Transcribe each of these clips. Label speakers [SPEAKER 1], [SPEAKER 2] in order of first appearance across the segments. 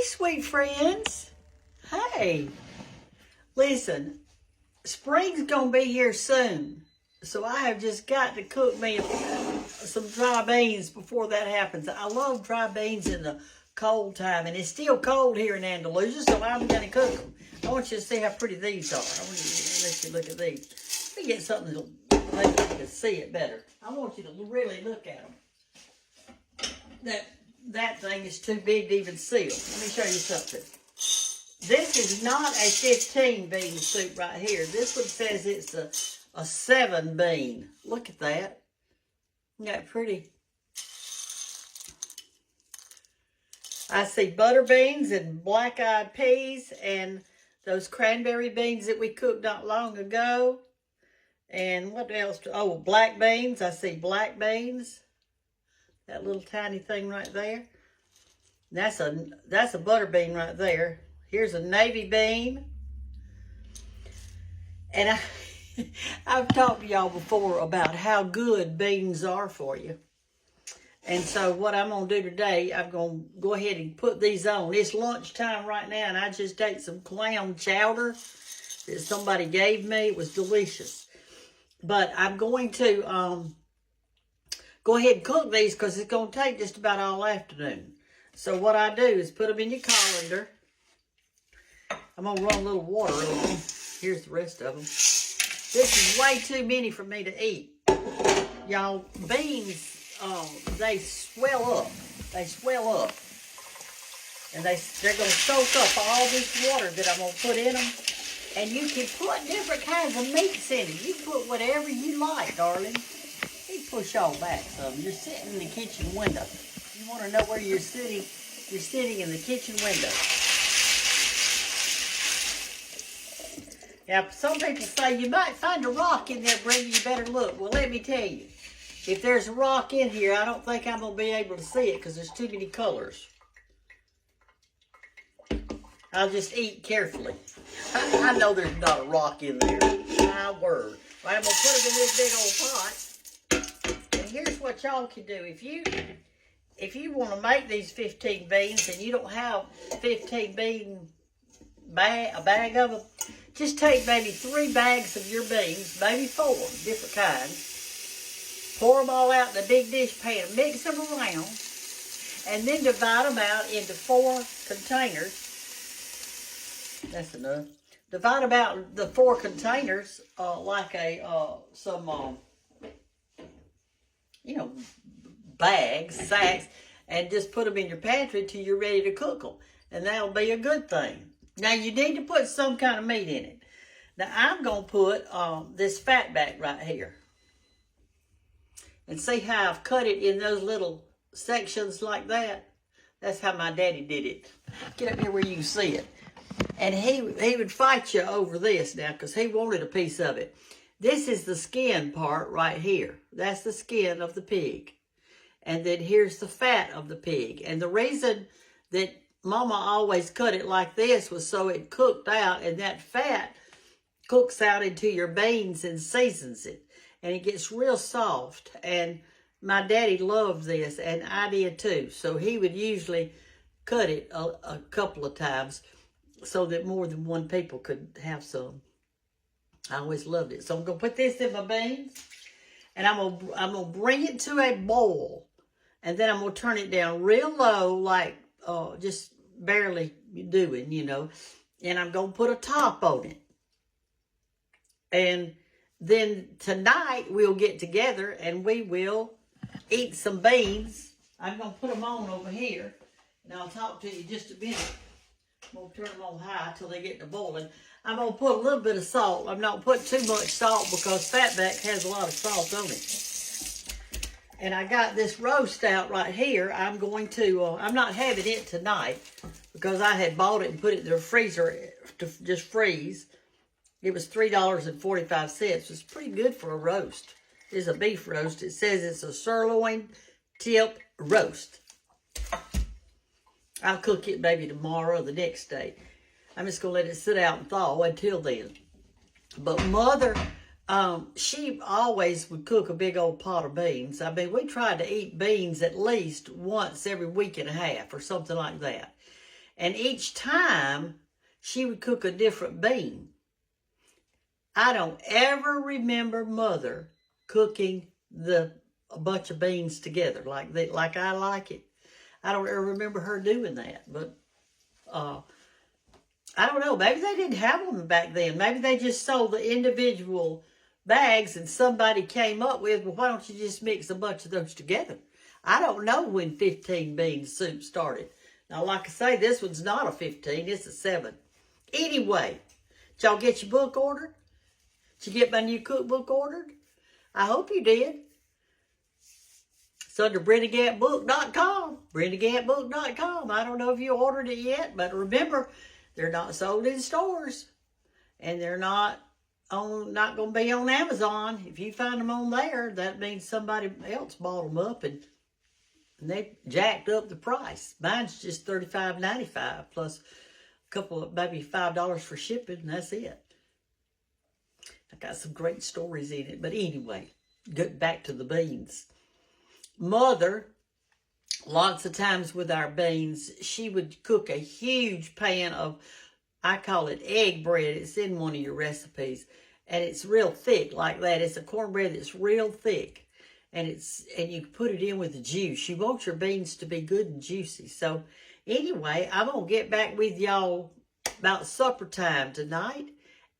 [SPEAKER 1] sweet friends. Hey, listen, spring's gonna be here soon, so I have just got to cook me some dry beans before that happens. I love dry beans in the cold time, and it's still cold here in Andalusia, so I'm gonna cook them. I want you to see how pretty these are. I want you to let you look at these. Let me get something to make you can see it better. I want you to really look at them. That thing is too big to even seal. Let me show you something. This is not a 15 bean soup right here. This one says it's a 7 bean. Look at that. Isn't that pretty? I see butter beans and black-eyed peas and those cranberry beans that we cooked not long ago. And what else? Oh, black beans. I see black beans. That little tiny thing right there. That's a butter bean right there. Here's a navy bean. And I've talked to y'all before about how good beans are for you. And so what I'm going to do today, I'm going to go ahead and put these on. It's lunchtime right now, and I just ate some clam chowder that somebody gave me. It was delicious. But I'm going to go ahead and cook these because it's going to take just about all afternoon. So what I do is put them in your colander. I'm going to run a little water over them. Here's the rest of them. This is way too many for me to eat. Y'all, beans, they swell up. They swell up. And they're going to soak up all this water that I'm going to put in them. And you can put different kinds of meats in it. You can put whatever you like, darling. You push all back some. You're sitting in the kitchen window. You want to know where you're sitting? You're sitting in the kitchen window. Now, some people say you might find a rock in there, Brenda. You better look. Well, let me tell you. If there's a rock in here, I don't think I'm going to be able to see it because there's too many colors. I'll just eat carefully. I know there's not a rock in there. My word. Right, I'm going to put them in this big old pot. And here's what y'all can do. If you want to make these 15 beans and you don't have 15 bean a bag of them, just take maybe 3 bags of your beans, maybe 4, different kinds. Pour them all out in a big dish pan, mix them around, and then divide them out into 4 containers. That's enough. Divide them out in the 4 containers like some bags, sacks, and just put them in your pantry till you're ready to cook them. And that'll be a good thing. Now, you need to put some kind of meat in it. Now, I'm going to put this fat back right here. And see how I've cut it in those little sections like that? That's how my daddy did it. Get up here where you can see it. And he would fight you over this now because he wanted a piece of it. This is the skin part right here. That's the skin of the pig. And then here's the fat of the pig. And the reason that Mama always cut it like this was so it cooked out, and that fat cooks out into your beans and seasons it. And it gets real soft. And my daddy loved this, and I did too. So he would usually cut it a couple of times so that more than one people could have some. I always loved it. So I'm going to put this in my beans, and I'm gonna bring it to a boil. And then I'm going to turn it down real low, like just barely doing, And I'm going to put a top on it. And then tonight we'll get together and we will eat some beans. I'm going to put them on over here. And I'll talk to you just a minute. I'm going to turn them on high till they get to boiling. I'm going to put a little bit of salt. I'm not putting too much salt because fatback has a lot of salt on it. And I got this roast out right here. I'm going to, I'm not having it tonight because I had bought it and put it in the freezer to just freeze. It was $3.45. It's pretty good for a roast. It's a beef roast. It says it's a sirloin tip roast. I'll cook it maybe tomorrow or the next day. I'm just going to let it sit out and thaw until then. But Mother, she always would cook a big old pot of beans. I mean, we tried to eat beans at least once every week and a half or something like that. And each time, she would cook a different bean. I don't ever remember Mother cooking a bunch of beans together like I like it. I don't ever remember her doing that. But I don't know. Maybe they didn't have them back then. Maybe they just sold the individual bags and somebody came up with, well, why don't you just mix a bunch of those together? I don't know when 15 bean soup started. Now, like I say, this one's not a 15. It's a 7. Anyway, did y'all get your book ordered? Did you get my new cookbook ordered? I hope you did. It's under BrendaGanttBook.com. BrendaGanttBook.com. I don't know if you ordered it yet, but remember, they're not sold in stores. And they're not going to be on Amazon. If you find them on there, that means somebody else bought them up and they jacked up the price. Mine's just $35.95 plus a couple of, maybe $5 for shipping, and that's it. I got some great stories in it. But anyway, get back to the beans. Mother, lots of times with our beans, she would cook a huge pan of, I call it egg bread. It's in one of your recipes. And it's real thick like that. It's a cornbread that's real thick. And you put it in with the juice. You want your beans to be good and juicy. So anyway, I'm going to get back with y'all about supper time tonight.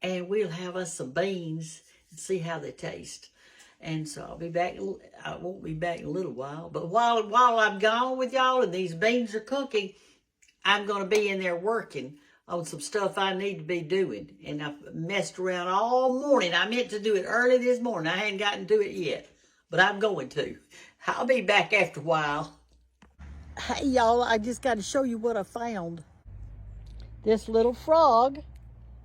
[SPEAKER 1] And we'll have us some beans and see how they taste. And so I'll be back. I won't be back in a little while. But while I'm gone with y'all and these beans are cooking, I'm going to be in there working on some stuff I need to be doing. And I've messed around all morning. I meant to do it early this morning. I hadn't gotten to it yet. But I'm going to. I'll be back after a while. Hey, y'all, I just got to show you what I found. This little frog,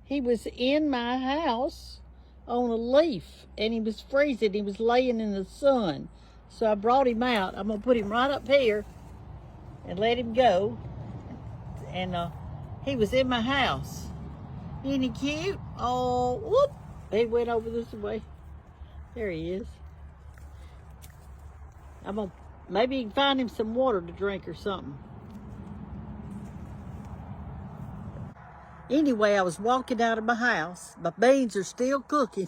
[SPEAKER 1] he was in my house on a leaf, and he was freezing. He was laying in the sun. So I brought him out. I'm going to put him right up here and let him go. And he was in my house. Isn't he cute? Oh, whoop. He went over this way. There he is. Maybe you can find him some water to drink or something. Anyway, I was walking out of my house. My beans are still cooking.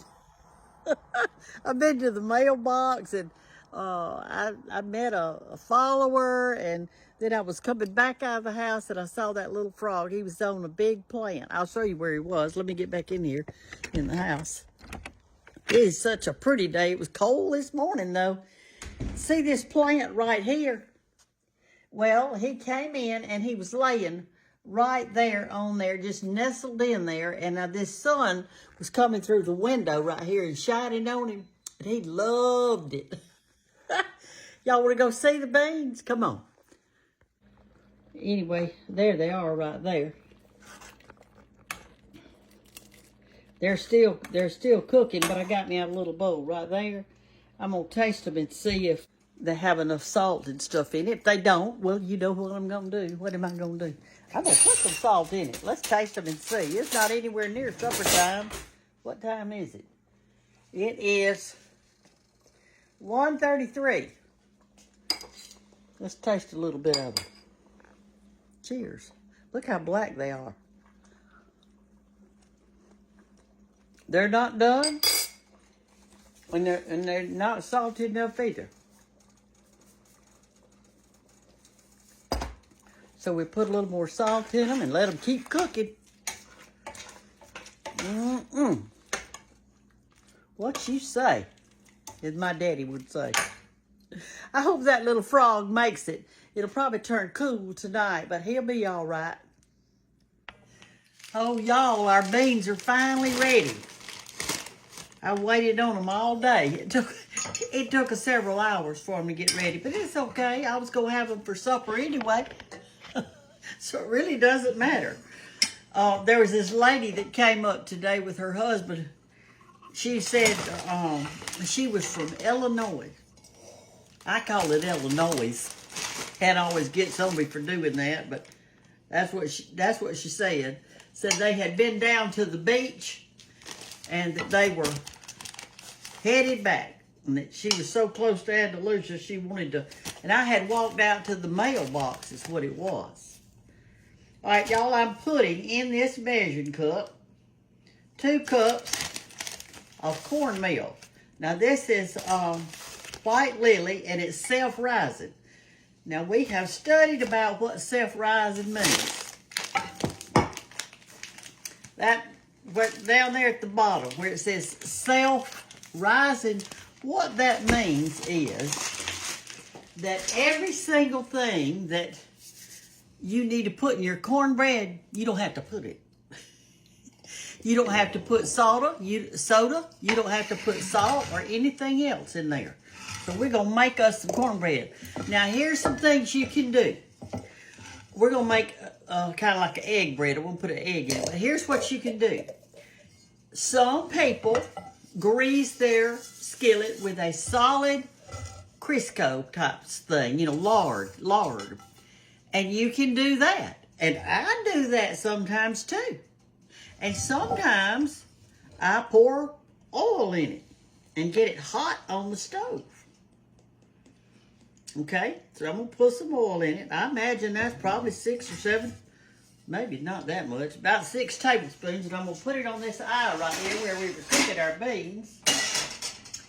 [SPEAKER 1] I've been to the mailbox and I met a follower, and then I was coming back out of the house and I saw that little frog. He was on a big plant. I'll show you where he was. Let me get back in here in the house. It is such a pretty day. It was cold this morning though. See this plant right here? Well, he came in and he was laying right there on there, just nestled in there. And this sun was coming through the window right here and shining on him. And he loved it. Y'all want to go see the beans? Come on. Anyway, there they are right there. They're still cooking, but I got me out a little bowl right there. I'm going to taste them and see if they have enough salt and stuff in it. If they don't, well, you know what I'm going to do. What am I going to do? I'm going to put some salt in it. Let's taste them and see. It's not anywhere near supper time. What time is it? It is 1:33. Let's taste a little bit of them. Cheers. Look how black they are. They're not done. And they're not salty enough either. So we put a little more salt in them and let them keep cooking. What you say, as my daddy would say. I hope that little frog makes it. It'll probably turn cool tonight, but he'll be all right. Oh, y'all, our beans are finally ready. I waited on them all day. It took us several hours for them to get ready, but it's okay. I was going to have them for supper anyway, so it really doesn't matter. There was this lady that came up today with her husband. She said she was from Illinois. I call it Illinois. Hannah always gets on me for doing that, but that's what she said. Said they had been down to the beach and that they were headed back. And that she was so close to Andalusia, she wanted to... And I had walked out to the mailbox, is what it was. All right, y'all, I'm putting in this measuring cup 2 cups of cornmeal. Now, this is White Lily, and it's self-rising. Now, we have studied about what self-rising means. That down there at the bottom where it says self-rising, what that means is that every single thing that you need to put in your cornbread, you don't have to put it. You don't have to put soda. You don't have to put salt or anything else in there. So we're going to make us some cornbread. Now, here's some things you can do. We're going to make kind of like an egg bread. I won't put an egg in it. But here's what you can do. Some people grease their skillet with a solid Crisco type thing, lard. And you can do that. And I do that sometimes too. And sometimes I pour oil in it and get it hot on the stove. Okay, so I'm going to put some oil in it. I imagine that's probably 6 or 7, maybe not that much, about 6 tablespoons. And I'm going to put it on this eye right here where we were cooking our beans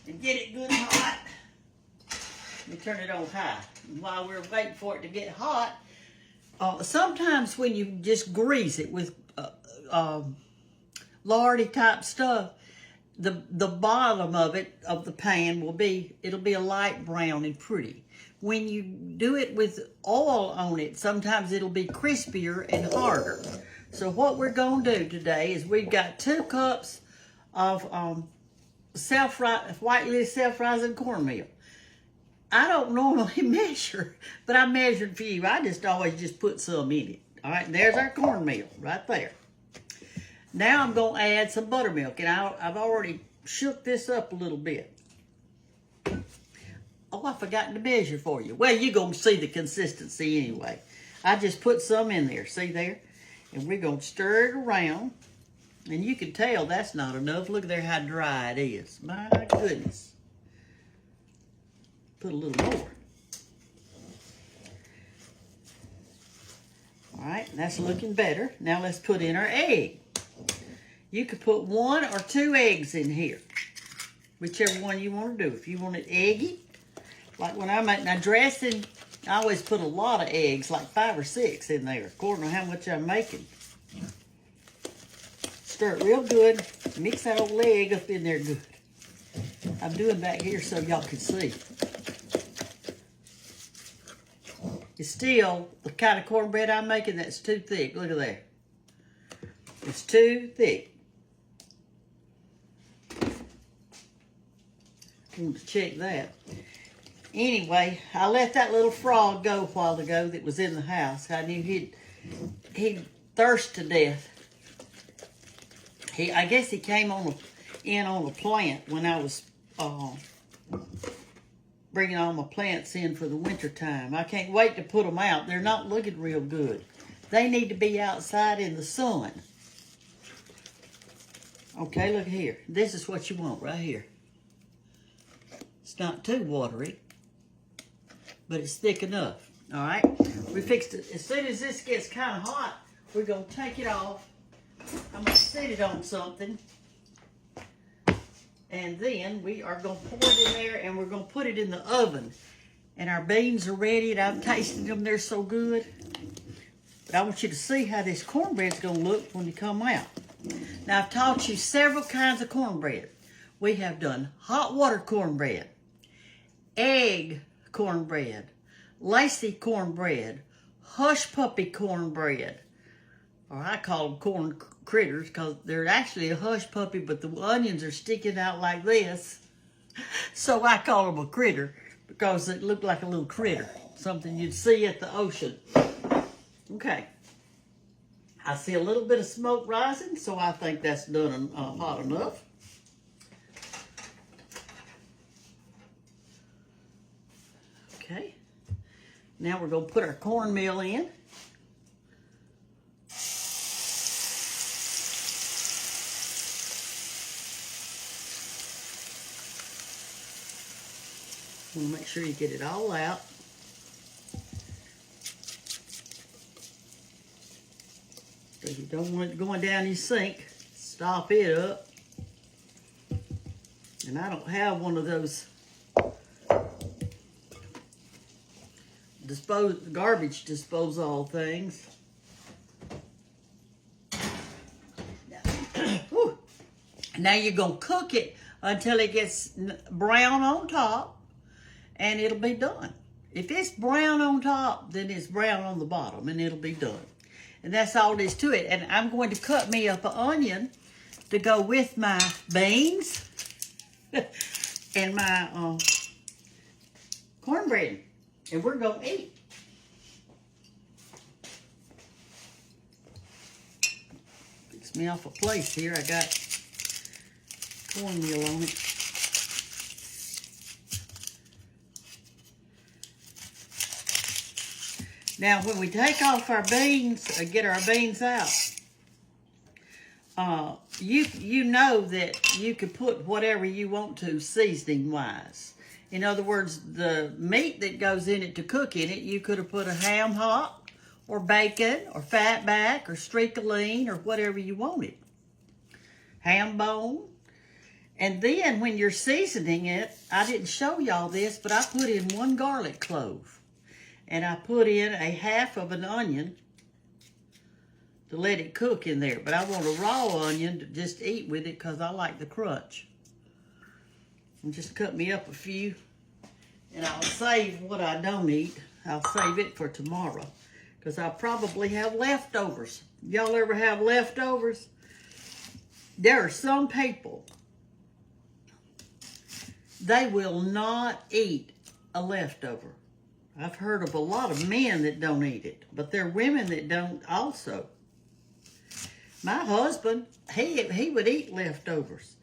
[SPEAKER 1] and get it good and hot. Let me turn it on high. And while we're waiting for it to get hot, sometimes when you just grease it with lardy type stuff, the bottom of the pan it'll be a light brown and pretty. When you do it with oil on it, sometimes it'll be crispier and harder. So what we're going to do today is we've got 2 cups of White Lily self-rising cornmeal. I don't normally measure, but I measured for you. I always just put some in it. All right, and there's our cornmeal right there. Now I'm going to add some buttermilk, and I've already shook this up a little bit. Oh, I forgot to measure for you. Well, you're going to see the consistency anyway. I just put some in there, see there? And we're going to stir it around. And you can tell that's not enough. Look there how dry it is. My goodness. Put a little more. All right, that's looking better. Now let's put in our egg. You could put 1 or 2 eggs in here, whichever one you want to do. If you want it eggy, like when I make my dressing, I always put a lot of eggs, like 5 or 6 in there, according to how much I'm making. Stir it real good. Mix that old egg up in there good. I'm doing back here so y'all can see. It's still the kind of cornbread I'm making that's too thick. Look at that. It's too thick. I want to check that. Anyway, I let that little frog go a while ago that was in the house. I knew he'd thirst to death. I guess he came in on a plant when I was bringing all my plants in for the winter time. I can't wait to put them out. They're not looking real good. They need to be outside in the sun. Okay, look here. This is what you want right here. It's not too watery, but it's thick enough. All right, we fixed it. As soon as this gets kind of hot, we're going to take it off. I'm going to set it on something. And then we are going to pour it in there, and we're going to put it in the oven. And our beans are ready, and I've tasted them. They're so good. But I want you to see how this cornbread's going to look when you come out. Now, I've taught you several kinds of cornbread. We have done hot water cornbread, egg cornbread, lacy cornbread, hush puppy cornbread, or I call them corn critters because they're actually a hush puppy, but the onions are sticking out like this. So I call them a critter because it looked like a little critter, something you'd see at the ocean. Okay. I see a little bit of smoke rising, so I think that's done hot enough. Okay. Now we're going to put our cornmeal in. You want to make sure you get it all out. So you don't want it going down your sink. Stop it up. And I don't have one of those garbage disposal things. Now you're going to cook it until it gets brown on top, and it'll be done. If it's brown on top, then it's brown on the bottom, and it'll be done. And that's all there is to it. And I'm going to cut me up an onion to go with my beans and my cornbread. And we're going to eat. Fix me off a place here. I got cornmeal on it. Now, when we take off our beans, get our beans out, you know that you could put whatever you want to seasoning-wise. In other words, the meat that goes in it to cook in it, you could have put a ham hock or bacon or fatback or streak of lean or whatever you wanted. Ham bone. And then when you're seasoning it, I didn't show y'all this, but I put in 1 garlic clove. And I put in a half of an onion to let it cook in there. But I want a raw onion to just eat with it because I like the crunch. And just cut me up a few. And I'll save what I don't eat. I'll save it for tomorrow. Because I'll probably have leftovers. Y'all ever have leftovers? There are some people, they will not eat a leftover. I've heard of a lot of men that don't eat it, but there are women that don't also. My husband, he would eat leftovers.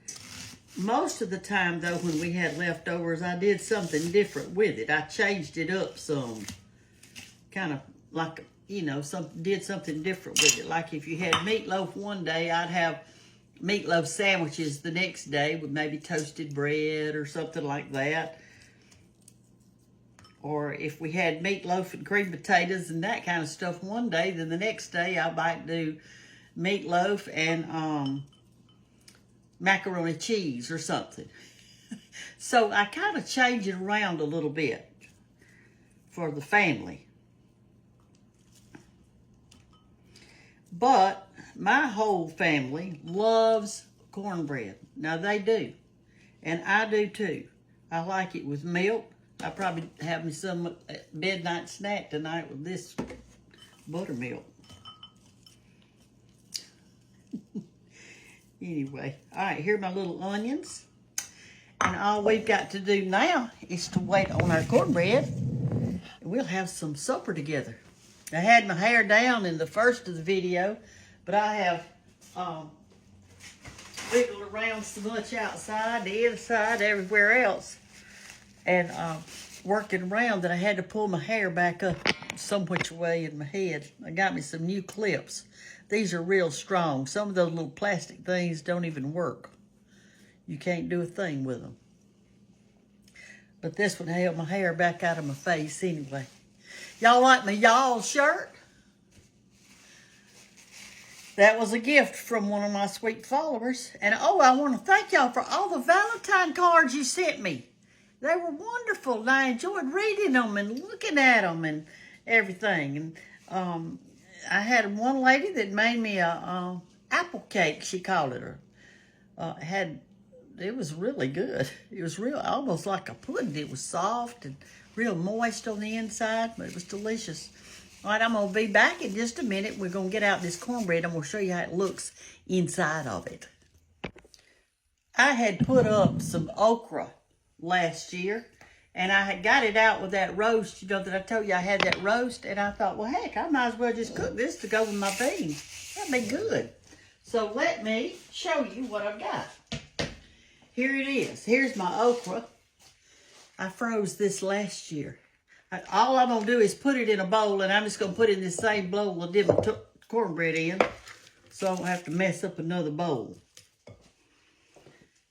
[SPEAKER 1] Most of the time, though, when we had leftovers, I did something different with it. I changed it up some. Kind of like, you know, did something different with it. Like if you had meatloaf one day, I'd have meatloaf sandwiches the next day with maybe toasted bread or something like that. Or if we had meatloaf and cream potatoes and that kind of stuff one day, then the next day I might do meatloaf and macaroni cheese or something. So I kind of change it around a little bit for the family. But my whole family loves cornbread. Now they do. And I do too. I like it with milk. I'll probably have me some midnight snack tonight with this buttermilk. Anyway, all right, here are my little onions. And all we've got to do now is to wait on our cornbread. And we'll have some supper together. I had my hair down in the first of the video, but I have wiggled around so much outside, the inside, everywhere else. And working around that I had to pull my hair back up some which way in my head. I got me some new clips. These are real strong. Some of those little plastic things don't even work. You can't do a thing with them. But this one held my hair back out of my face anyway. Y'all like my y'all shirt? That was a gift from one of my sweet followers. And oh, I want to thank y'all for all the Valentine cards you sent me. They were wonderful, and I enjoyed reading them and looking at them and everything. And I had one lady that made me a apple cake, she called it. It was really good. It was real, almost like a pudding. It was soft and real moist on the inside, but it was delicious. All right, I'm going to be back in just a minute. We're going to get out this cornbread. I'm going to show you how it looks inside of it. I had put up some okra last year, and I had got it out with that roast, you know, that I told you I had that roast, and I thought, well, heck, I might as well just cook this to go with my beans. That'd be good. So let me show you what I've got. Here it is. Here's my okra. I froze this last year. All I'm going to do is put it in a bowl, and I'm just going to put it in this same bowl I did my cornbread in, so I don't have to mess up another bowl.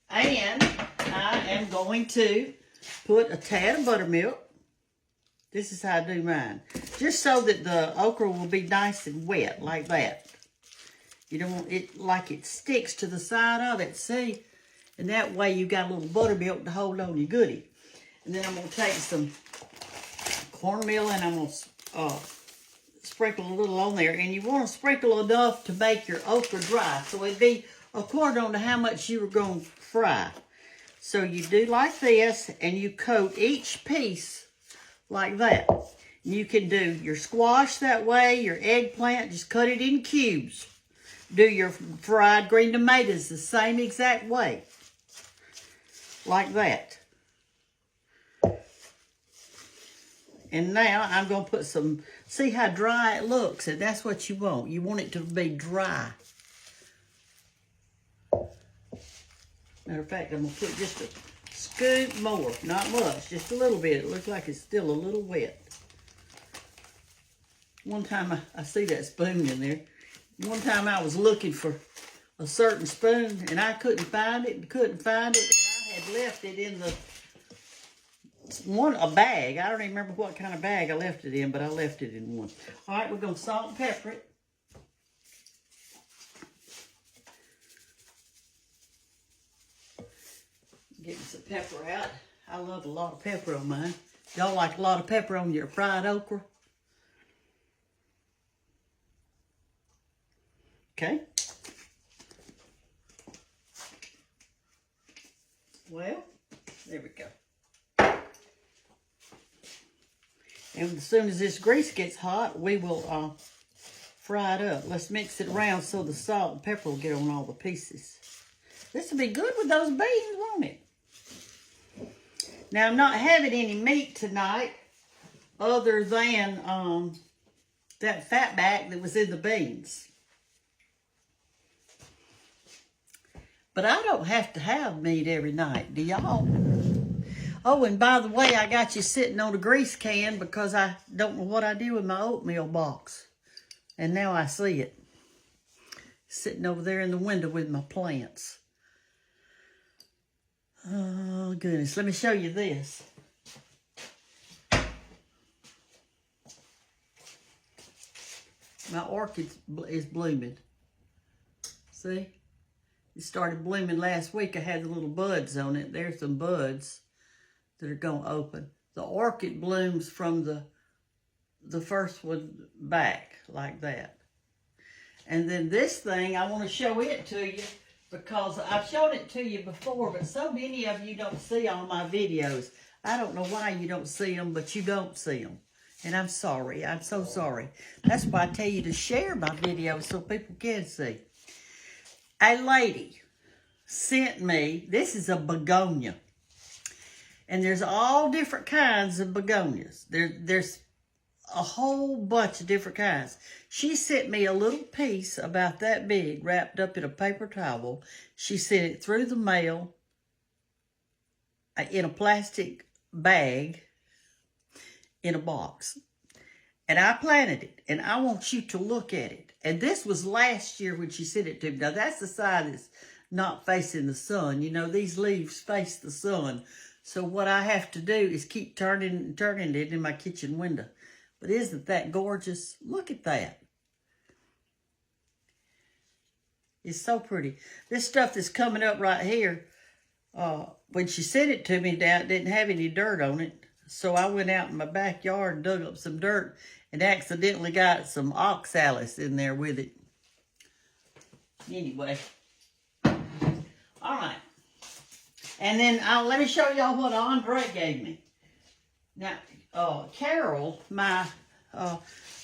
[SPEAKER 1] And I am going to put a tad of buttermilk. This is how I do mine. Just so that the okra will be nice and wet, like that. You don't want it like it sticks to the side of it, see? And that way you got a little buttermilk to hold on your goodie. And then I'm going to take some cornmeal and I'm going to sprinkle a little on there. And you want to sprinkle enough to make your okra dry. So it'd be according to how much you were going to fry. So you do like this, and you coat each piece like that. You can do your squash that way, your eggplant, just cut it in cubes. Do your fried green tomatoes the same exact way. Like that. And now I'm going to put some, see how dry it looks, and that's what you want. You want it to be dry. Matter of fact, I'm going to put just a scoop more, not much, just a little bit. It looks like it's still a little wet. One time I see that spoon in there. One time I was looking for a certain spoon, and I couldn't find it, and I had left it in a bag. I don't even remember what kind of bag I left it in, but I left it in one. All right, we're going to salt and pepper it. Getting some pepper out. I love a lot of pepper on mine. Y'all like a lot of pepper on your fried okra? Okay. Well, there we go. And as soon as this grease gets hot, we will fry it up. Let's mix it around so the salt and pepper will get on all the pieces. This will be good with those beans, won't it? Now, I'm not having any meat tonight other than that fat back that was in the beans. But I don't have to have meat every night, do y'all? Oh, and by the way, I got you sitting on a grease can because I don't know what I do with my oatmeal box. And now I see it. Sitting over there in the window with my plants. Oh, goodness. Let me show you this. My orchid is blooming. See? It started blooming last week. I had the little buds on it. There's some buds that are going to open. The orchid blooms from the first one back, like that. And then this thing, I want to show it to you because I've shown it to you before, but so many of you don't see all my videos. I don't know why you don't see them, but you don't see them. And I'm sorry. I'm so sorry. That's why I tell you to share my videos so people can see. A lady sent me, this is a begonia. And there's all different kinds of begonias. There's a whole bunch of different kinds. She sent me a little piece about that big wrapped up in a paper towel. She sent it through the mail in a plastic bag in a box. And I planted it. And I want you to look at it. And this was last year when she sent it to me. Now that's the side that's not facing the sun. You know, these leaves face the sun. So what I have to do is keep turning it in my kitchen window. But isn't that gorgeous? Look at that. It's so pretty. This stuff that's coming up right here, when she sent it to me, it didn't have any dirt on it. So I went out in my backyard and dug up some dirt and accidentally got some oxalis in there with it. Anyway. All right. And then let me show y'all what Andre gave me. Now, Carol, my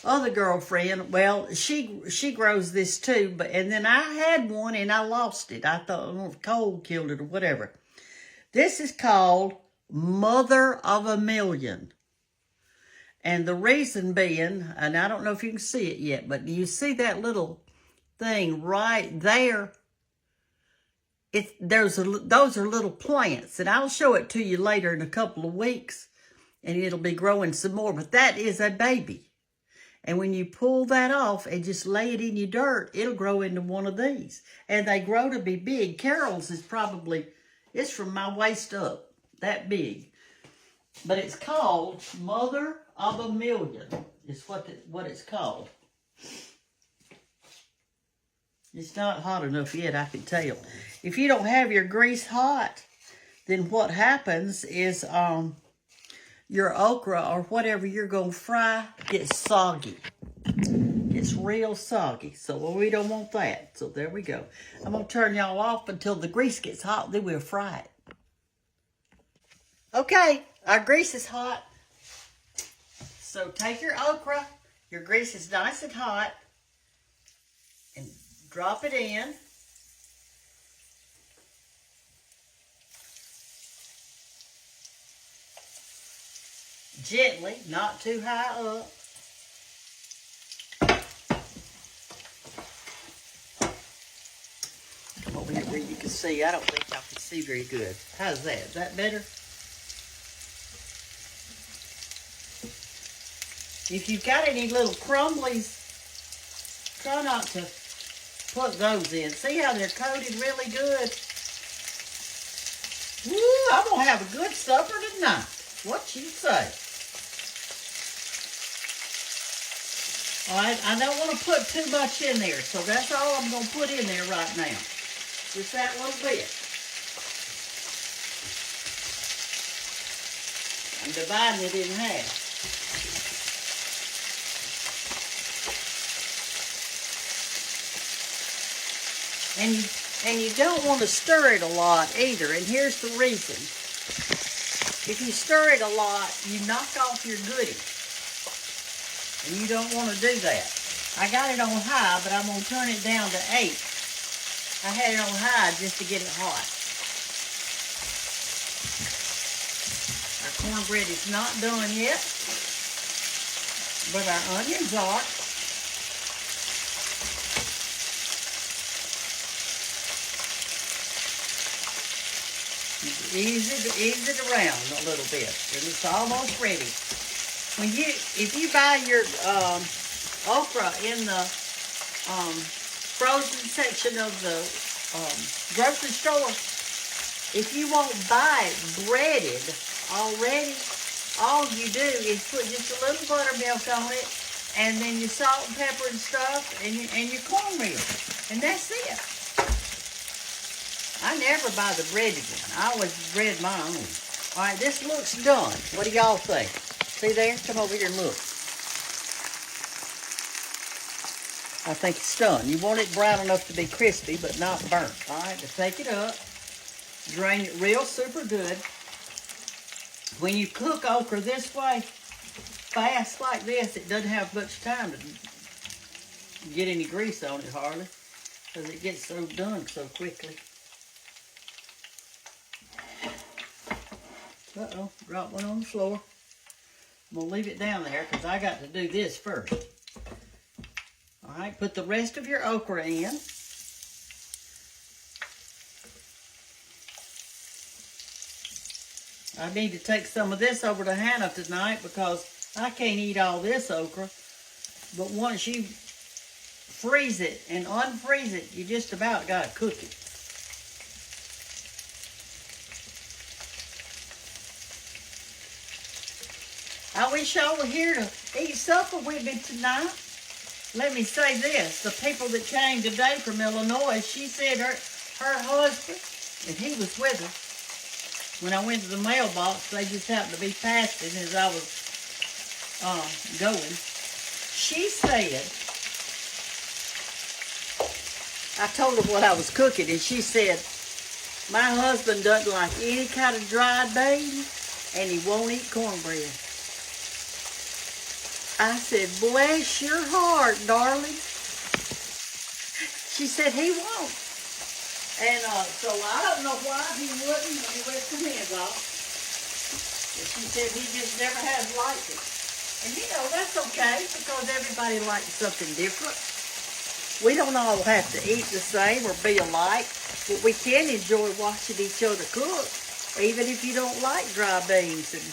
[SPEAKER 1] other girlfriend, well, she grows this too, and then I had one and I lost it. I thought cold killed it or whatever. This is called Mother of a Million. And the reason being, and I don't know if you can see it yet, but do you see that little thing right there? Those are little plants, and I'll show it to you later in a couple of weeks, and it'll be growing some more. But that is a baby. And when you pull that off and just lay it in your dirt, it'll grow into one of these. And they grow to be big. Carol's is probably, it's from my waist up, that big. But it's called Mother of a Million, is what it's called. It's not hot enough yet, I can tell. If you don't have your grease hot, then what happens is your okra or whatever you're going to fry gets soggy. It's real soggy, so we don't want that. So there we go. I'm going to turn y'all off until the grease gets hot, then we'll fry it. Okay, our grease is hot. So take your okra, your grease is nice and hot, and drop it in. Gently, not too high up. Come over here where you can see. I don't think y'all can see very good. How's that? Is that better? If you've got any little crumblies, try not to put those in. See how they're coated really good? Woo, I'm going to have a good supper tonight. What you say? All right, I don't want to put too much in there, so that's all I'm going to put in there right now. Just that little bit. I'm dividing it in half. And you don't want to stir it a lot either, and here's the reason. If you stir it a lot, you knock off your goodies. And you don't want to do that. I got it on high, but I'm going to turn it down to 8. I had it on high just to get it hot. Our cornbread is not done yet, but our onions are. Ease it around a little bit, and it's almost ready. If you buy your okra in the frozen section of the grocery store, if you won't buy it breaded already, all you do is put just a little buttermilk on it, and then your salt and pepper and stuff, and your cornmeal, and that's it. I never buy the breaded one. I always bread my own. All right, this looks done. What do y'all think? See there? Come over here and look. I think it's done. You want it brown enough to be crispy, but not burnt. All right, to take it up, drain it real super good. When you cook okra this way, fast like this, it doesn't have much time to get any grease on it hardly, because it gets so done so quickly. Uh-oh, dropped one on the floor. I'm going to leave it down there because I got to do this first. All right, put the rest of your okra in. I need to take some of this over to Hannah tonight because I can't eat all this okra. But once you freeze it and unfreeze it, you just about got to cook it. I wish y'all were here to eat supper with me tonight. Let me say this. The people that came today from Illinois, she said her husband, and he was with her. When I went to the mailbox, they just happened to be passing as I was going. She said, I told her what I was cooking, and she said, my husband doesn't like any kind of dried beans, and he won't eat cornbread. I said, bless your heart, darling. She said, he won't. And so I don't know why he wouldn't when he left the hands off. But she said he just never has liked it. And you know, that's okay because everybody likes something different. We don't all have to eat the same or be alike, but we can enjoy watching each other cook, even if you don't like dry beans and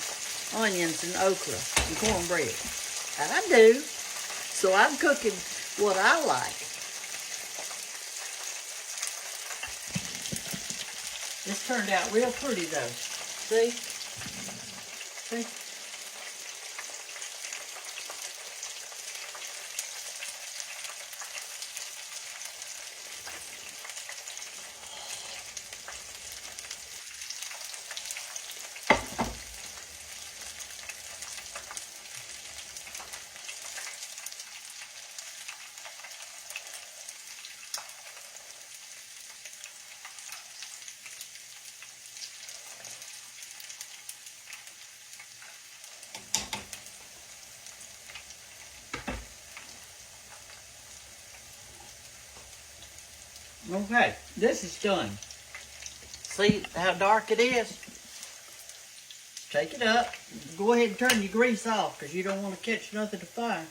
[SPEAKER 1] onions and okra and cornbread. I do. So I'm cooking what I like. This turned out real pretty though. See? See? Okay, this is done. See how dark it is? Take it up. Go ahead and turn your grease off because you don't want to catch nothing to fire.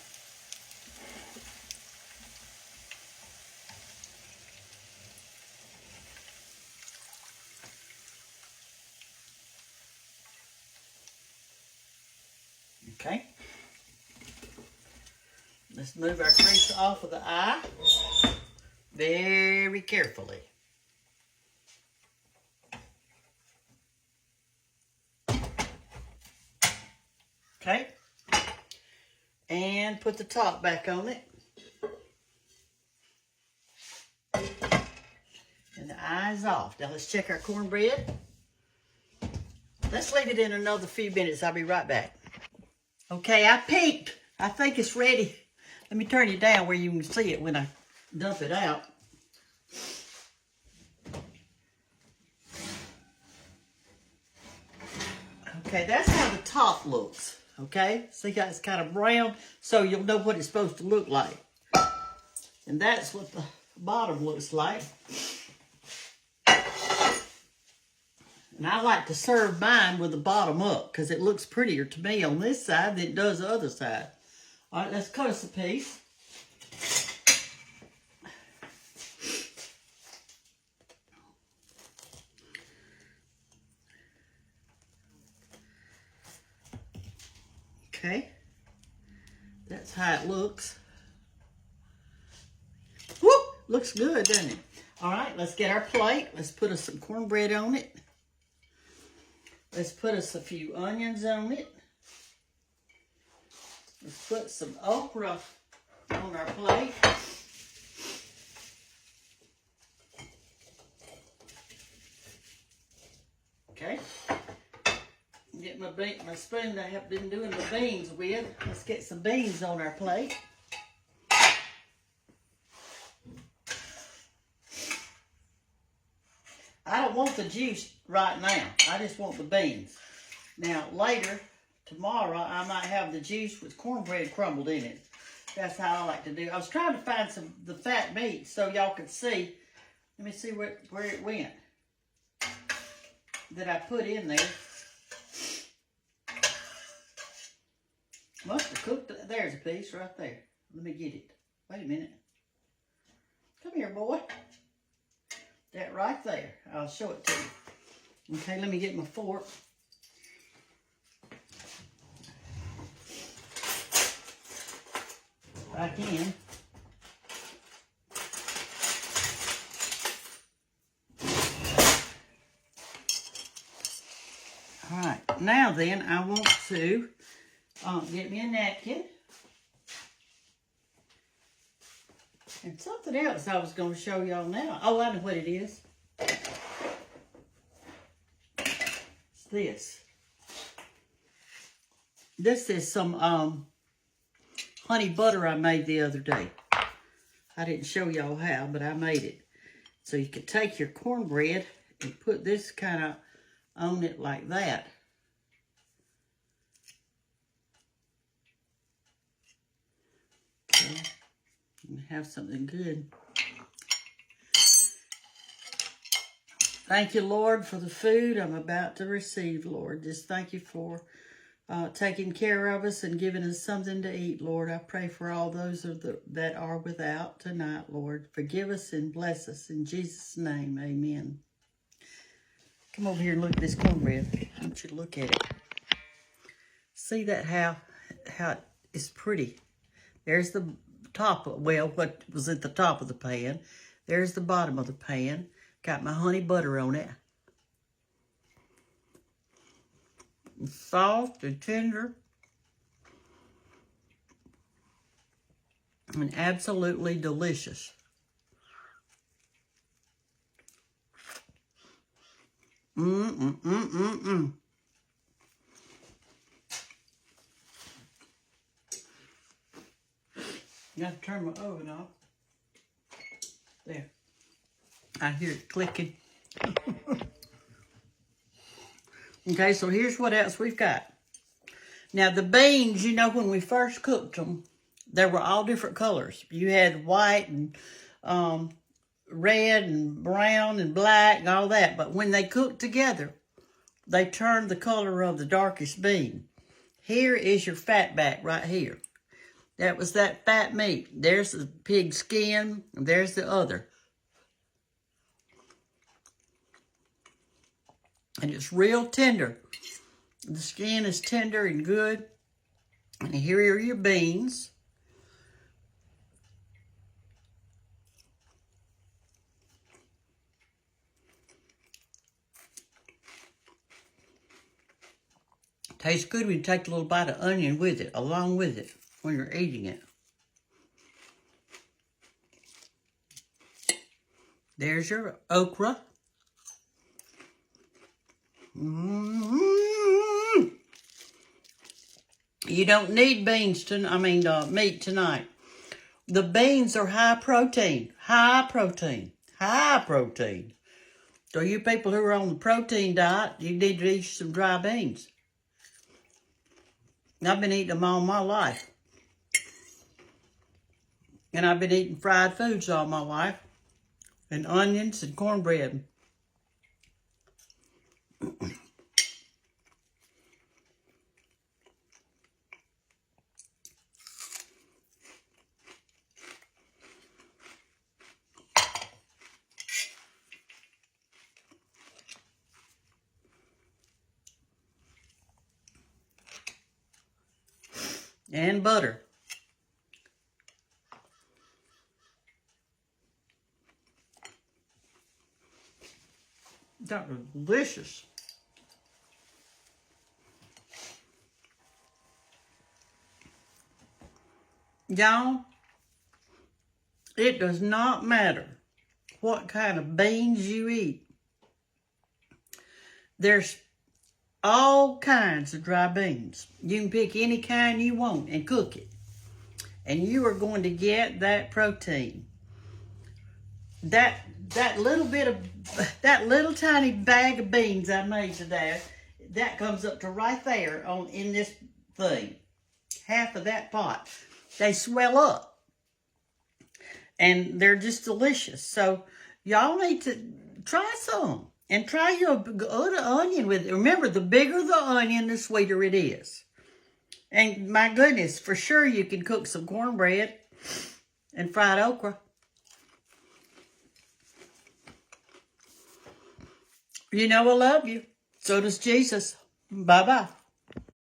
[SPEAKER 1] Okay. Let's move our grease off of the eye very carefully. Okay. And put the top back on it. And the eye is off. Now let's check our cornbread. Let's leave it in another few minutes. I'll be right back. Okay, I peeked. I think it's ready. Let me turn it down where you can see it when I dump it out. Okay, that's how the top looks. Okay, see how it's kind of brown, so you'll know what it's supposed to look like. And that's what the bottom looks like. And I like to serve mine with the bottom up because it looks prettier to me on this side than it does the other side. All right, let's cut us a piece. Okay, that's how it looks. Whoop, looks good, doesn't it? All right, let's get our plate. Let's put us some cornbread on it. Let's put us a few onions on it. Let's put some okra on our plate. Okay. Get my spoon that I have been doing the beans with. Let's get some beans on our plate. I don't want the juice right now. I just want the beans. Now, later, tomorrow, I might have the juice with cornbread crumbled in it. That's how I like to do. I was trying to find the fat meat so y'all could see. Let me see where it went. That I put in there. Must have cooked it. There's a piece right there. Let me get it. Wait a minute. Come here, boy. That right there. I'll show it to you. Okay, let me get my fork. Back in. All right, now then, I want to get me a napkin. And something else I was going to show y'all now. Oh, I know what it is. It's this. This is some honey butter I made the other day. I didn't show y'all how, but I made it. So you could take your cornbread and put this kind of on it like that. Okay. And have something good. Thank you, Lord, for the food I'm about to receive, Lord. Just thank you for taking care of us and giving us something to eat, Lord. I pray for all those that are without tonight, Lord. Forgive us and bless us. In Jesus' name, amen. Come over here and look at this cornbread. I want you to look at it. See that how it is pretty. There's the top, well, what was at the top of the pan. There's the bottom of the pan. Got my honey butter on it. It's soft and tender. And absolutely delicious. You have to turn my oven off. There. I hear it clicking. Okay, so here's what else we've got. Now, the beans, you know, when we first cooked them, they were all different colors. You had white and red and brown and black and all that. But when they cook together, they turn the color of the darkest bean. Here is your fat back right here. That was that fat meat. There's the pig skin, and there's the other. And it's real tender. The skin is tender and good. And here are your beans. Tastes good when you take a little bite of onion with it, along with it, when you're eating it. There's your okra. You don't need meat tonight. The beans are high protein. So you people who are on the protein diet, you need to eat some dry beans. I've been eating them all my life. And I've been eating fried foods all my life. And onions and cornbread. And butter. That was delicious. Y'all, it does not matter what kind of beans you eat. There's all kinds of dry beans. You can pick any kind you want and cook it. And you are going to get that protein. That little tiny bag of beans I made today, that comes up to right there in this thing. Half of that pot. They swell up. And they're just delicious. So y'all need to try some. And try your onion with it. Remember, the bigger the onion, the sweeter it is. And my goodness, for sure you can cook some cornbread and fried okra. You know I love you. So does Jesus. Bye-bye.